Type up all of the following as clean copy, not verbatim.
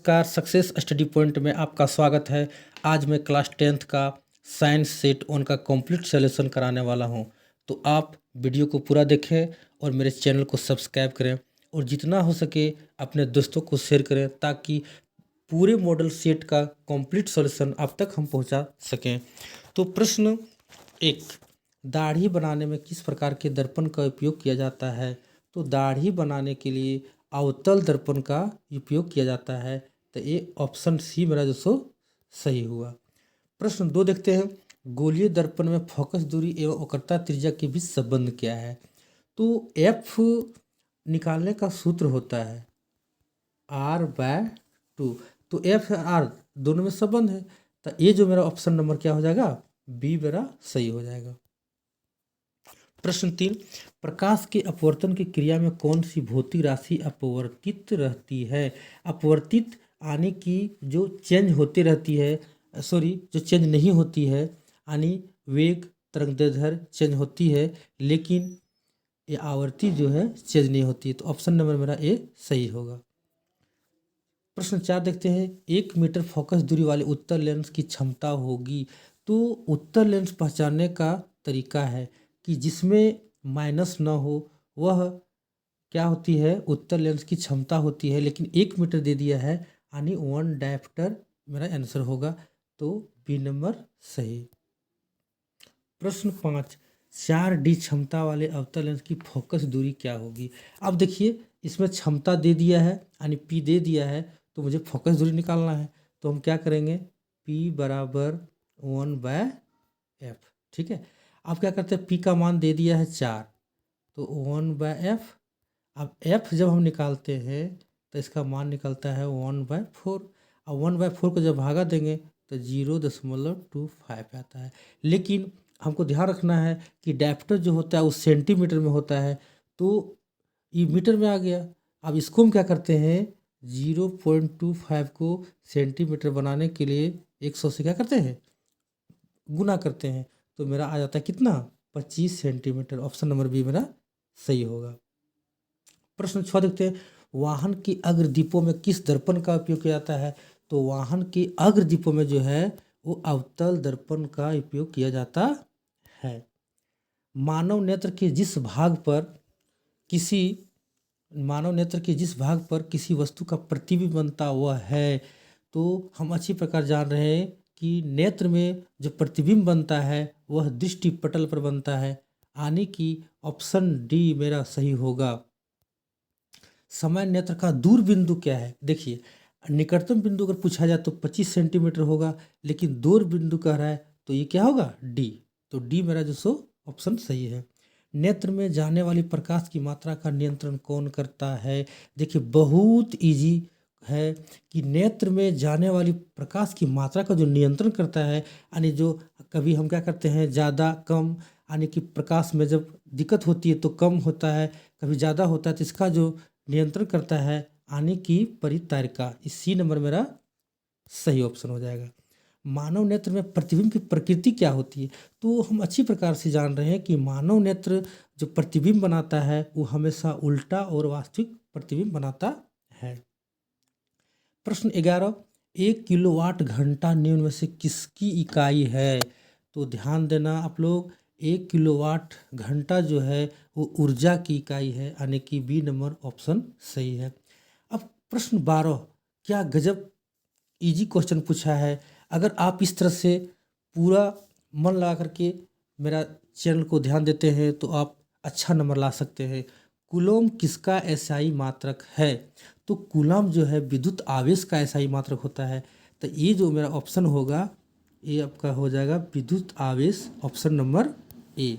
नमस्कार, success study point में आपका स्वागत है। आज मैं क्लास 10th का साइंस सेट 1 का कंप्लीट सॉल्यूशन कराने वाला हूं। तो आप वीडियो को पूरा देखें और मेरे चैनल को सब्सक्राइब करें और जितना हो सके अपने दोस्तों को शेयर करें ताकि पूरे मॉडल सेट का कंप्लीट सॉल्यूशन आप तक हम पहुंचा सकें। तो प्रश्न 1, दाढ़ी बनाने में किस प्रकार के दर्पण का उपयोग किया जाता है? तो दाढ़ी बनाने के लिए अवतल दर्पण का उपयोग किया जाता है। तो ये ऑप्शन सी मेरा जो सो सही हुआ। प्रश्न 2 देखते हैं, गोलीय दर्पण में फोकस दूरी एवं वक्रता त्रिज्या के बीच संबंध क्या है? तो एफ निकालने का सूत्र होता है r/2। तो एफ आर दोनों में संबंध है, तो ये जो मेरा ऑप्शन नंबर क्या हो जाएगा, बी मेरा सही हो जाएगा। प्रश्न 3, प्रकाश के अपवर्तन की क्रिया में कौन सी भौतिक राशि अपवर्तित रहती है? अपवर्तित यानी कि जो चेंज होती रहती है, जो चेंज नहीं होती है, यानी वेग तरंगदैर्ध्य चेंज होती है लेकिन ये आवर्ती जो है चेंज नहीं होती है। तो ऑप्शन नंबर मेरा ए सही होगा। प्रश्न 4 देखते हैं, 1 मीटर फोकस दूरी वाले उत्तल लेंस की क्षमता होगी। तो उत्तल लेंस पहचानने का तरीका है कि जिसमें माइनस ना हो वह क्या होती है, उत्तल लेंस की क्षमता होती है। लेकिन 1 मीटर दे दिया है यानी 1 डायप्टर मेरा आंसर होगा। तो बी नंबर सही। प्रश्न 5, 4D क्षमता वाले अवतल लेंस की फोकस दूरी क्या होगी? अब देखिए इसमें क्षमता दे दिया है यानी P दे दिया है, तो मुझे फोकस दूरी निकालना है। तो हम क्या करेंगे, P बराबर 1/f। ठीक है, अब क्या करते हैं, P का मान दे दिया है 4, तो 1/f। अब f जब हम निकालते हैं तो इसका मान निकलता है 1/4। अब 1/4 को जब भागा देंगे तो 0.25 आता है। लेकिन हमको ध्यान रखना है कि डायप्टर जो होता है वो सेंटीमीटर में होता है, तो ये मीटर में आ गया। अब इसको हम क्या करते हैं, 0.25 को सेंटीमीटर बनाने के लिए 100 से क्या करते हैं, गुना करते हैं। तो मेरा आ जाता है कितना, 25 सेंटीमीटर। ऑप्शन नंबर बी मेरा सही होगा। प्रश्न 6 देखते हैं, वाहन के अग्रदीपों में किस दर्पण का उपयोग किया जाता है? तो वाहन के अग्रदीपों में जो है वो अवतल दर्पण का उपयोग किया जाता है। मानव नेत्र के जिस भाग पर किसी वस्तु का प्रतिबिंब बनता वह है। तो हम अच्छी प्रकार जान रहे हैं कि नेत्र में जो प्रतिबिंब बनता है वह दृष्टि पटल पर बनता है, यानी कि ऑप्शन डी मेरा सही होगा। समय नेत्र का दूर बिंदु क्या है? देखिए निकटतम बिंदु अगर पूछा जाए तो 25 सेंटीमीटर होगा, लेकिन दूर बिंदु कह रहा है तो ये क्या होगा, डी। तो डी मेरा जो सो ऑप्शन सही है। नेत्र में जाने वाली प्रकाश की मात्रा का नियंत्रण कौन करता है? देखिए बहुत इजी है कि नेत्र में जाने वाली प्रकाश की मात्रा का जो नियंत्रण करता है, यानी जो कभी हम क्या करते हैं ज़्यादा कम, यानी कि प्रकाश में जब दिक्कत होती है तो कम होता है, कभी ज़्यादा होता है, तो इसका जो नियंत्रण करता है यानी कि परितारिका। इस सी नंबर मेरा सही ऑप्शन हो जाएगा। मानव नेत्र में प्रतिबिंब की प्रकृति क्या होती है? तो हम अच्छी प्रकार से जान रहे हैं कि मानव नेत्र जो प्रतिबिंब बनाता है वो हमेशा उल्टा और वास्तविक प्रतिबिंब बनाता है। प्रश्न 11, 1 किलोवाट घंटा निम्न में से किसकी इकाई है? तो ध्यान देना आप लोग, 1 किलोवाट घंटा जो है वो ऊर्जा की इकाई है, यानी कि बी नंबर ऑप्शन सही है। अब प्रश्न 12, क्या गजब इजी क्वेश्चन पूछा है। अगर आप इस तरह से पूरा मन लगा करके मेरा चैनल को ध्यान देते हैं तो आप अच्छा नंबर ला सकते हैं। कूलॉम किसका एसआई मात्रक है? तो कूलॉम जो है विद्युत आवेश का एसआई मात्रक होता है। तो ये जो मेरा ऑप्शन होगा ये आपका हो जाएगा विद्युत आवेश, ऑप्शन नंबर ए।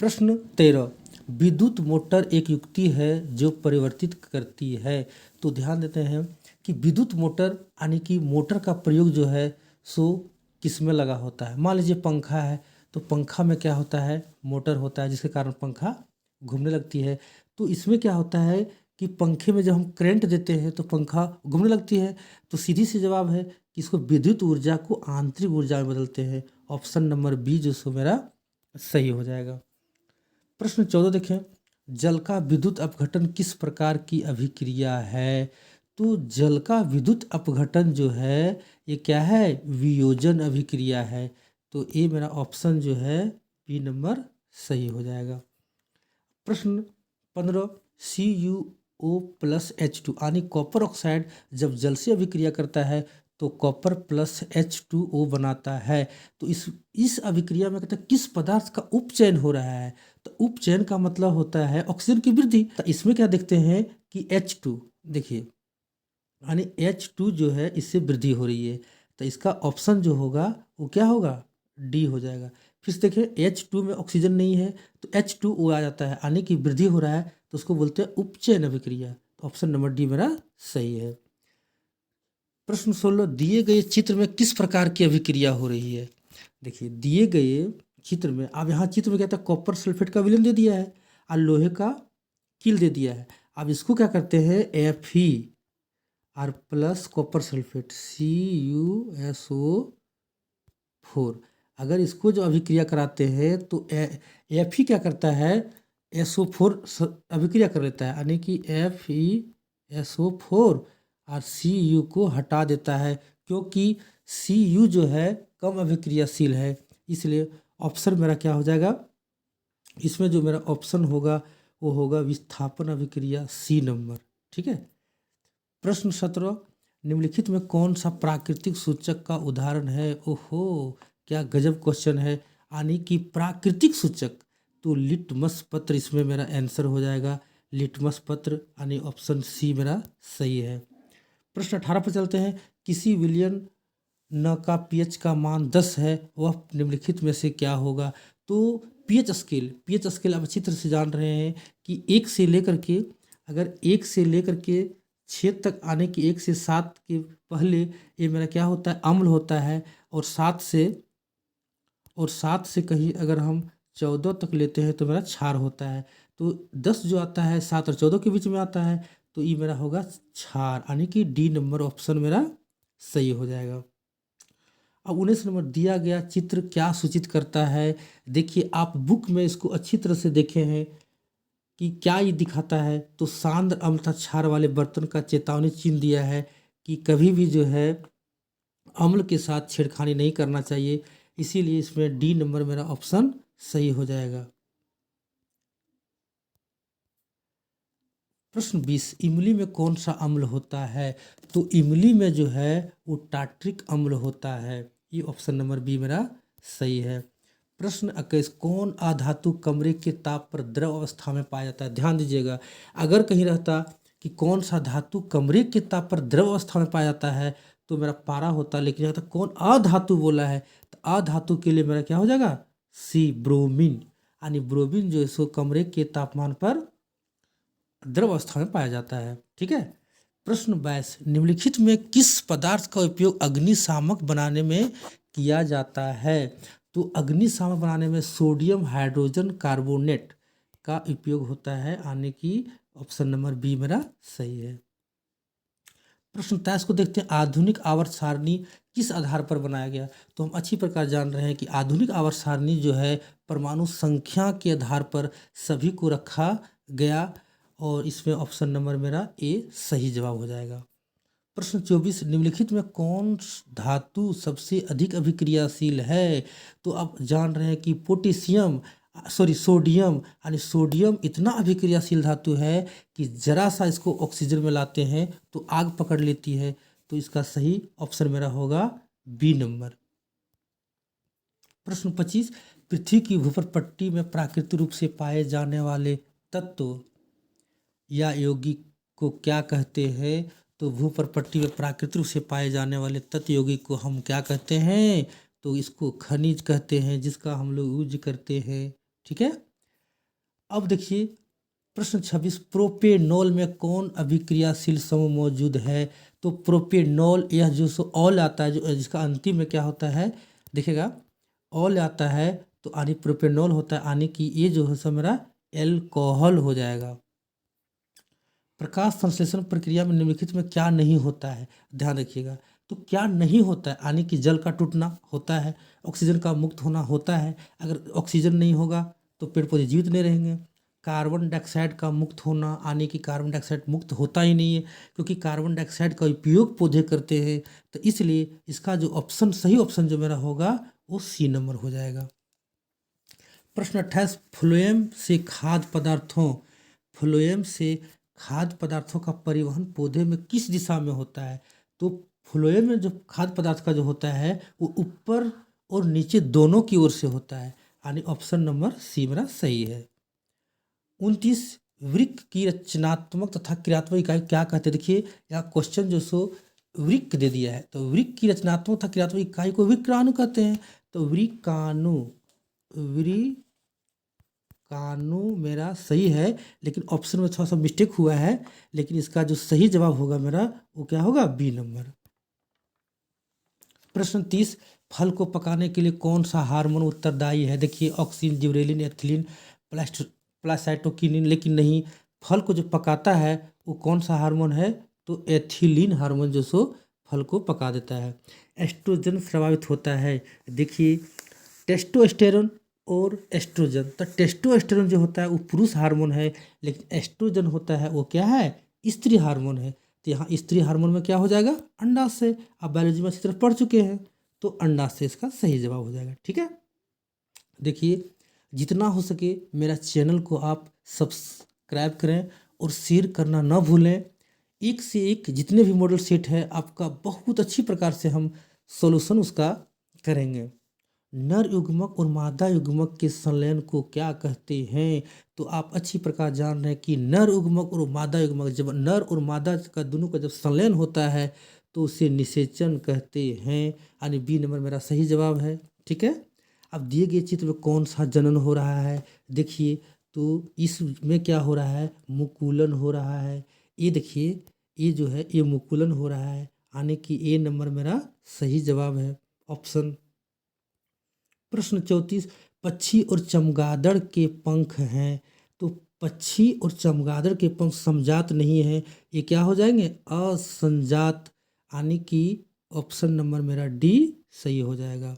प्रश्न 13, विद्युत मोटर एक युक्ति है जो परिवर्तित करती है। तो ध्यान देते हैं कि विद्युत मोटर यानी कि मोटर का प्रयोग जो है सो किस में लगा होता है। मान लीजिए पंखा है, तो पंखा में क्या होता है, मोटर होता है जिसके कारण पंखा घूमने लगती है। तो इसमें क्या होता है कि पंखे में जब हम करंट देते हैं तो पंखा घूमने लगती है। तो सीधी सी जवाब है कि इसको विद्युत ऊर्जा को आंतरिक ऊर्जा में बदलते हैं। ऑप्शन नंबर बी जो सो मेरा सही हो जाएगा। प्रश्न 14 देखें, जल का विद्युत अपघटन किस प्रकार की अभिक्रिया है? तो जल का विद्युत अपघटन जो है ये क्या है? वियोजन अभिक्रिया है। तो ये मेरा ऑप्शन जो है बी नंबर सही हो जाएगा। प्रश्न 15 CuO+H2 यानी कॉपर ऑक्साइड जब जल से अभिक्रिया करता है तो कॉपर प्लस H2O बनाता है। तो इस अभिक्रिया में कहते हैं किस पदार्थ का उपचयन हो रहा है? तो उपचयन का मतलब होता है ऑक्सीजन की वृद्धि। तो इसमें क्या देखते हैं कि H2 देखिए, यानी H2 जो है इससे वृद्धि हो रही है। तो इसका ऑप्शन जो होगा वो क्या होगा? डी हो जाएगा। फिर से देखिए H2 में ऑक्सीजन नहीं है तो H2O आ जाता है, यानी कि वृद्धि हो रहा है, तो उसको बोलते हैं उपचयन अभिक्रिया। तो ऑप्शन नंबर डी मेरा सही है। प्रश्न 16 दिए गए चित्र में किस प्रकार की अभिक्रिया हो रही है? देखिए दिए गए चित्र में, अब यहाँ चित्र में क्या था, कॉपर सल्फेट का विलयन दे दिया है और लोहे का कील दे दिया है। अब इसको क्या करते हैं, Fe plus copper sulphate CuSO4, अगर इसको जो अभिक्रिया कराते हैं तो Fe क्या करता है, SO4 अभिक्रिया कर लेता है, यानी कि FeSO4 और Cu को हटा देता है, क्योंकि Cu जो है कम अभिक्रियाशील है। इसलिए ऑप्शन मेरा क्या हो जाएगा, इसमें जो मेरा ऑप्शन होगा वो होगा विस्थापन अभिक्रिया, सी नंबर। ठीक है। प्रश्न 17 निम्नलिखित में कौन सा प्राकृतिक सूचक का उदाहरण है? ओहो, क्या गजब क्वेश्चन है। यानी कि प्राकृतिक सूचक, तो लिटमस पत्र इसमें मेरा आंसर हो जाएगा, लिटमस पत्र, यानी ऑप्शन सी मेरा सही है। प्रश्न 18 पर चलते हैं। किसी विलयन न का पीएच का मान 10 है, वह निम्नलिखित में से क्या होगा? तो पीएच स्केल आप अच्छी तरह से जान रहे हैं कि 1 से लेकर के, अगर 1 से लेकर के 6 तक आने की, 1 से 7 के पहले ये मेरा क्या होता है, अम्ल होता है, और 7 से कहीं अगर हम 14 तक लेते हैं तो मेरा क्षार होता है। तो 10 जो आता है 7 और 14 के बीच में आता है, तो ये मेरा होगा क्षार, यानी कि डी नंबर ऑप्शन मेरा सही हो जाएगा। अब 19 नंबर दिया गया चित्र क्या सूचित करता है? देखिए आप बुक में इसको अच्छी तरह से देखे हैं कि क्या ये दिखाता है। तो सांद्र अम्ल तथा क्षार वाले बर्तन का चेतावनी चिन्ह दिया है कि कभी भी जो है अम्ल के साथ छेड़खानी नहीं करना चाहिए, इसीलिए इसमें डी नंबर मेरा ऑप्शन सही हो जाएगा। प्रश्न 20 इमली में कौन सा अम्ल होता है? तो इमली में जो है वो टार्ट्रिक अम्ल होता है, ये ऑप्शन नंबर बी मेरा सही है। प्रश्न 21 कौन अधातु कमरे के ताप पर द्रव अवस्था में पाया जाता है? ध्यान दीजिएगा, अगर कहीं रहता कि कौन सा धातु कमरे के ताप पर द्रव अवस्था में पाया जाता है तो मेरा पारा होता, लेकिन यहाँ तक कौन अधातु बोला है, तो अधातु के लिए मेरा क्या हो जाएगा, सी ब्रोमीन, यानी ब्रोमीन जो है सो कमरे के तापमान पर द्रव अवस्था में पाया जाता है। ठीक है। प्रश्न 22 निम्नलिखित में किस पदार्थ का उपयोग अग्निशामक बनाने में किया जाता है? तो अग्निशामक बनाने में सोडियम हाइड्रोजन कार्बोनेट का उपयोग होता है, यानी कि ऑप्शन नंबर बी मेरा सही है। प्रश्न 23 को देखते हैं। आधुनिक आवर्त सारणी किस आधार पर बनाया गया? तो हम अच्छी प्रकार जान रहे हैं कि आधुनिक आवर्त सारणी जो है परमाणु संख्या के आधार पर सभी को रखा गया, और इसमें ऑप्शन नंबर मेरा ए सही जवाब हो जाएगा। प्रश्न 24 निम्नलिखित में कौन धातु सबसे अधिक अभिक्रियाशील है? तो आप जान रहे हैं कि सोडियम, यानी सोडियम इतना अभिक्रियाशील धातु है कि जरा सा इसको ऑक्सीजन में लाते हैं तो आग पकड़ लेती है। तो इसका सही ऑप्शन मेरा होगा बी नंबर। प्रश्न 25 पृथ्वी की भूपर पट्टी में प्राकृतिक रूप से पाए जाने वाले तत्व या यौगिक को क्या कहते हैं? तो भूपर पट्टी में प्राकृतिक रूप से पाए जाने वाले तत्व यौगिक को हम क्या कहते हैं? तो इसको खनिज कहते हैं, जिसका हम लोग यूज करते हैं। ठीक है। अब देखिए प्रश्न 26 प्रोपेनॉल में कौन अभिक्रियाशील समूह मौजूद है? तो प्रोपेनॉल, यह जो सो ऑल आता है, जो जिसका अंतिम में क्या होता है, देखिएगा ऑल आता है तो यानी प्रोपेनॉल होता है, यानी कि ये जो है सो मेरा एल्कोहल हो जाएगा। प्रकाश संश्लेषण प्रक्रिया में निम्नलिखित में क्या नहीं होता है? ध्यान रखिएगा, तो क्या नहीं होता है, यानी कि जल का टूटना होता है, ऑक्सीजन का मुक्त होना होता है। अगर ऑक्सीजन नहीं होगा तो पेड़ पौधे जीवित नहीं रहेंगे। कार्बन डाइऑक्साइड का मुक्त होना, यानी कि कार्बन डाइऑक्साइड मुक्त होता ही नहीं है, क्योंकि कार्बन डाइऑक्साइड का उपयोग पौधे करते हैं। तो इसलिए इसका जो ऑप्शन, सही ऑप्शन जो मेरा होगा वो सी नंबर हो जाएगा। प्रश्न 28, फ्लोएम से खाद्य पदार्थों का परिवहन पौधे में किस दिशा में होता है? तो फ्लोएम में जो खाद्य पदार्थ का जो होता है वो ऊपर और नीचे दोनों की ओर से होता है, यानी ऑप्शन नंबर सी मेरा सही है। 29, वृक्क की रचनात्मक तथा क्रियात्मक इकाई क्या कहते हैं? देखिए यहाँ क्वेश्चन जो सो वृक्क दे दिया है, तो वृक्क की रचनात्मक तथा क्रियात्मक इकाई को वृक्काणु कहते हैं। तो वृक्काणु मेरा सही है, लेकिन ऑप्शन में थोड़ा सा मिस्टेक हुआ है, लेकिन इसका जो सही जवाब होगा मेरा वो क्या होगा? B number. प्रश्न 30, फल को पकाने के लिए कौन सा हार्मोन उत्तरदायी है? देखिए ऑक्सिन, जिबरेलिन, एथिलीन, प्लासाइटोकिनिन, लेकिन नहीं, फल को जो पकाता है वो कौन सा हार्मोन है? तो एथिलीन हार्मोन जो सो फल को पका देता है। एस्ट्रोजन प्रभावित होता है, देखिए टेस्टोस्टेरोन और एस्ट्रोजन। तो टेस्टोस्टेरोन जो होता है वो पुरुष हार्मोन है, लेकिन एस्ट्रोजन होता है वो क्या है? स्त्री हार्मोन है। तो यहाँ स्त्री हार्मोन में क्या हो जाएगा? अंडाशय। आप बायोलॉजी में अच्छी तरह पढ़ चुके हैं, तो अंडाशय इसका सही जवाब हो जाएगा। ठीक है, देखिए जितना हो सके मेरा चैनल को आप सब्सक्राइब करें और शेयर करना ना भूलें। एक से एक जितने भी मॉडल सेट है आपका बहुत अच्छी प्रकार से हम सॉल्यूशन उसका करेंगे। नर युग्मक और मादा युग्मक के संलयन को क्या कहते हैं? तो आप अच्छी प्रकार जान रहे हैं कि नर युग्मक और मादा युग्मक, जब नर और मादा का दोनों का जब संलयन होता है तो उसे निषेचन कहते हैं, यानी बी नंबर मेरा सही जवाब है। ठीक है, अब दिए गए चित्र में कौन सा जनन हो रहा है? देखिए तो इसमें क्या हो रहा है? मुकुलन हो रहा है। ये देखिए ये जो है ये मुकुलन हो रहा है, यानी कि ए नंबर मेरा सही जवाब है, ऑप्शन। प्रश्न 34, पक्षी और चमगादड़ के पंख हैं। तो पक्षी और चमगादड़ के पंख समजात नहीं है, ये क्या हो जाएंगे? असंजात, यानी कि ऑप्शन नंबर मेरा डी सही हो जाएगा।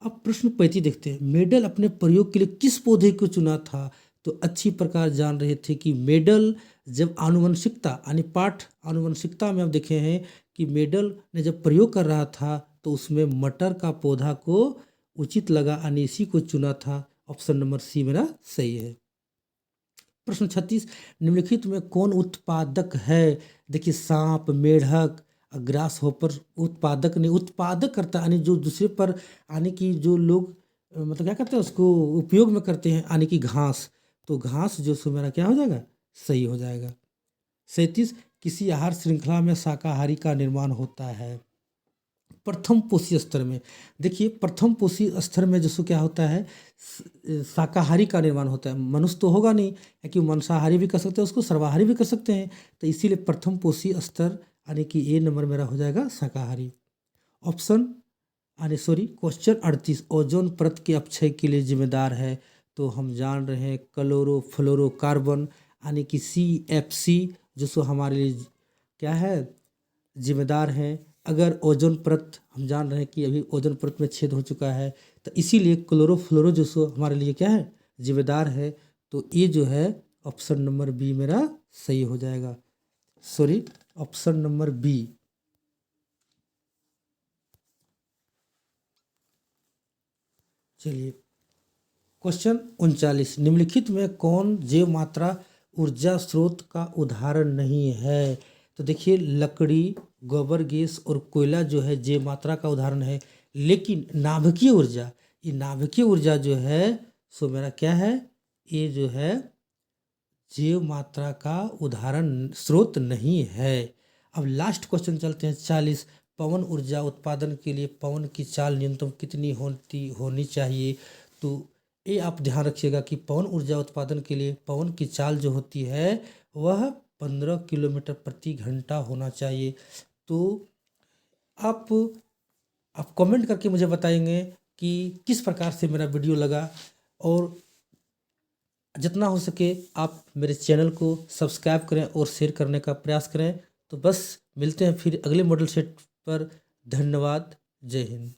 अब प्रश्न 35 देखते हैं, मेडल अपने प्रयोग के लिए किस पौधे को चुना था? तो अच्छी प्रकार जान रहे थे कि मेडल जब आनुवंशिकता यानी पाठ आनुवंशिकता में आप देखे हैं कि मेडल ने जब प्रयोग कर रहा था तो उसमें मटर का पौधा को उचित लगा, यानी इसी को चुना था। ऑप्शन नंबर सी मेरा सही है। प्रश्न 36, निम्नलिखित में कौन उत्पादक है? देखिए सांप, मेढक, ग्रास होपर उत्पादक नहीं, उत्पादक करता यानी जो दूसरे पर, यानी कि जो लोग मतलब क्या करते हैं उसको उपयोग में करते हैं, यानी कि घास। तो घास जो सो मेरा क्या हो जाएगा? सही हो जाएगा। 37, किसी आहार श्रृंखला में शाकाहारी का निर्माण होता है। प्रथम पोषी स्तर में, देखिए प्रथम पोषी स्तर में जो क्या होता है? शाकाहारी का निर्माण होता है। मनुष्य तो होगा नहीं, क्योंकि मांसाहारी भी कर सकते हैं उसको, सर्वाहारी भी कर सकते हैं। तो इसीलिए प्रथम पोषी स्तर, यानी कि ए नंबर मेरा हो जाएगा शाकाहारी, ऑप्शन। क्वेश्चन 38, ओजोन परत के अपक्षय के लिए जिम्मेदार है। तो हम जान रहे हैं क्लोरोफ्लोरोकार्बन, यानी कि CFC जो सो हमारे लिए क्या है? जिम्मेदार है। अगर ओजोन परत हम जान रहे हैं कि अभी ओजोन परत में छेद हो चुका है, तो इसीलिए क्लोरोफ्लोरो जो सो हमारे लिए क्या है? जिम्मेदार है। तो ये जो है ऑप्शन नंबर बी मेरा सही हो जाएगा, ऑप्शन नंबर बी। चलिए क्वेश्चन 39, निम्नलिखित में कौन जैव मात्रा ऊर्जा स्रोत का उदाहरण नहीं है? तो देखिए लकड़ी, गोबर गैस और कोयला जो है जैव मात्रा का उदाहरण है, लेकिन नाभिकीय ऊर्जा, ये नाभिकीय ऊर्जा जो है सो मेरा क्या है? ये जो है जैव मात्रा का उदाहरण स्रोत नहीं है। अब लास्ट क्वेश्चन चलते हैं 40, पवन ऊर्जा उत्पादन के लिए पवन की चाल न्यूनतम कितनी होनी चाहिए? तो ये आप ध्यान रखिएगा कि पवन ऊर्जा उत्पादन के लिए पवन की चाल जो होती है वह 15 किलोमीटर प्रति घंटा होना चाहिए। तो आप कमेंट करके मुझे बताएंगे कि किस प्रकार से मेरा वीडियो लगा, और जितना हो सके आप मेरे चैनल को सब्सक्राइब करें और शेयर करने का प्रयास करें। तो बस मिलते हैं फिर अगले मॉडल सेट पर। धन्यवाद, जय हिंद।